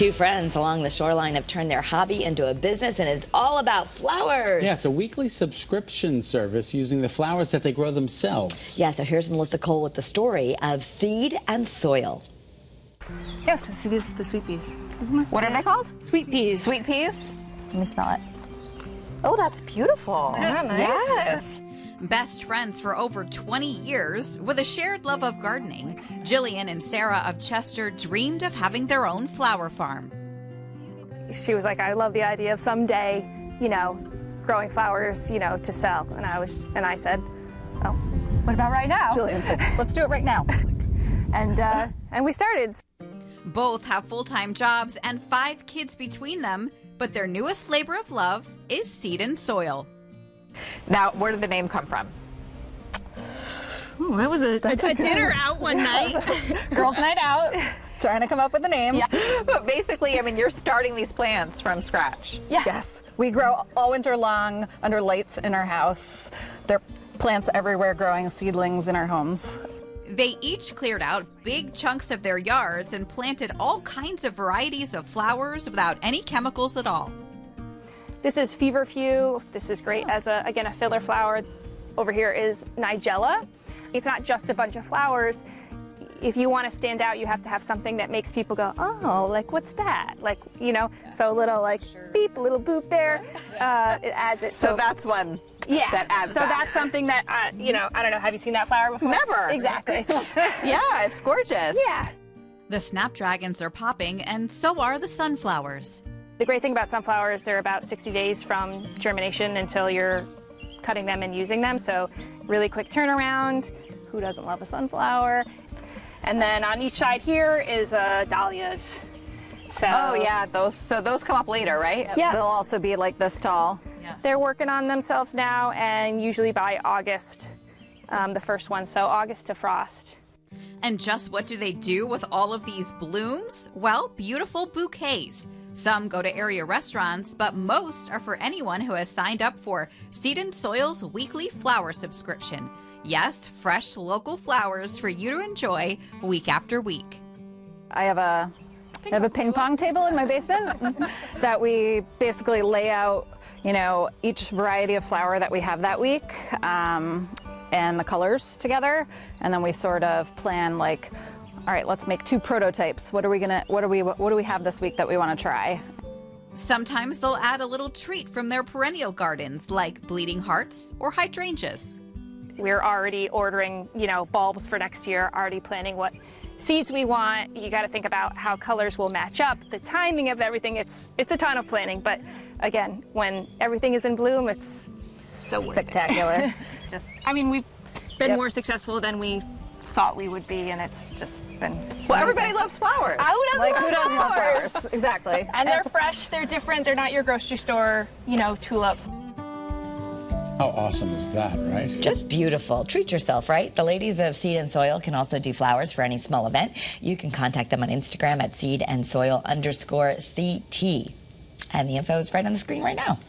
Two friends along the shoreline have turned their hobby into a business, and it's all about flowers. Yeah, it's a weekly subscription service using the flowers that they grow themselves. Yeah, so here's Melissa Cole with the story of Seed and Soil. Yes, so these are the sweet peas. What are they called? Sweet peas. Sweet peas? Let me smell it. Oh, that's beautiful. Isn't that nice? Yes. Best friends for over 20 years, with a shared love of gardening, Jillian and Sarah of Chester dreamed of having their own flower farm. She was like, I love the idea of someday, growing flowers, to sell. And I said, oh, What about right now? Jillian said, Let's do it right now. and we started. Both have full-time jobs and 5 kids between them, but their newest labor of love is Seed and Soil. Now, where did the name come from? Oh, that was a dinner out one night. Girls' night out, trying to come up with a name. Yeah. But basically, you're starting these plants from scratch. Yeah. Yes, we grow all winter long under lights in our house. There are plants everywhere growing seedlings in our homes. They each cleared out big chunks of their yards and planted all kinds of varieties of flowers without any chemicals at all. This is feverfew. This is great as a filler flower. Over here is nigella. It's not just a bunch of flowers. If you want to stand out, you have to have something that makes people go, oh, like, what's that? Like, so a little beep, a little boop there. It adds it. So that's one. Yeah. That adds so that. That's something that, I don't know. Have you seen that flower before? Never. Exactly. Yeah, it's gorgeous. Yeah. The snapdragons are popping, and so are the sunflowers. The great thing about sunflowers, they're about 60 days from germination until you're cutting them and using them. So really quick turnaround. Who doesn't love a sunflower? And then on each side here is dahlias. So, Oh yeah, those come up later, right? Yeah. They'll also be like this tall. They're working on themselves now, and usually by August, the first one. So August to frost. And just what do they do with all of these blooms? Well, beautiful bouquets. Some go to area restaurants, but most are for anyone who has signed up for Seed and Soil's weekly flower subscription. Yes, fresh local flowers for you to enjoy week after week. I have a ping pong table in my basement that we basically lay out, each variety of flower that we have that week and the colors together, and then we sort of plan all right, let's make 2 prototypes. What do we have this week that we want to try? Sometimes they'll add a little treat from their perennial gardens, like bleeding hearts or hydrangeas. We're already ordering, bulbs for next year, already planning what seeds we want. You got to think about how colors will match up, the timing of everything. It's a ton of planning, but again, when everything is in bloom, it's so Spectacular. we've been more successful than we thought we would be, and it's just been Well, everybody loves flowers. who doesn't love flowers? Exactly. And they're fresh, they're different, they're not your grocery store, tulips. How awesome is that, right? Just beautiful. Treat yourself, right? The ladies of Seed and Soil can also do flowers for any small event. You can contact them on Instagram at seedandsoil_CT. And the info is right on the screen right now.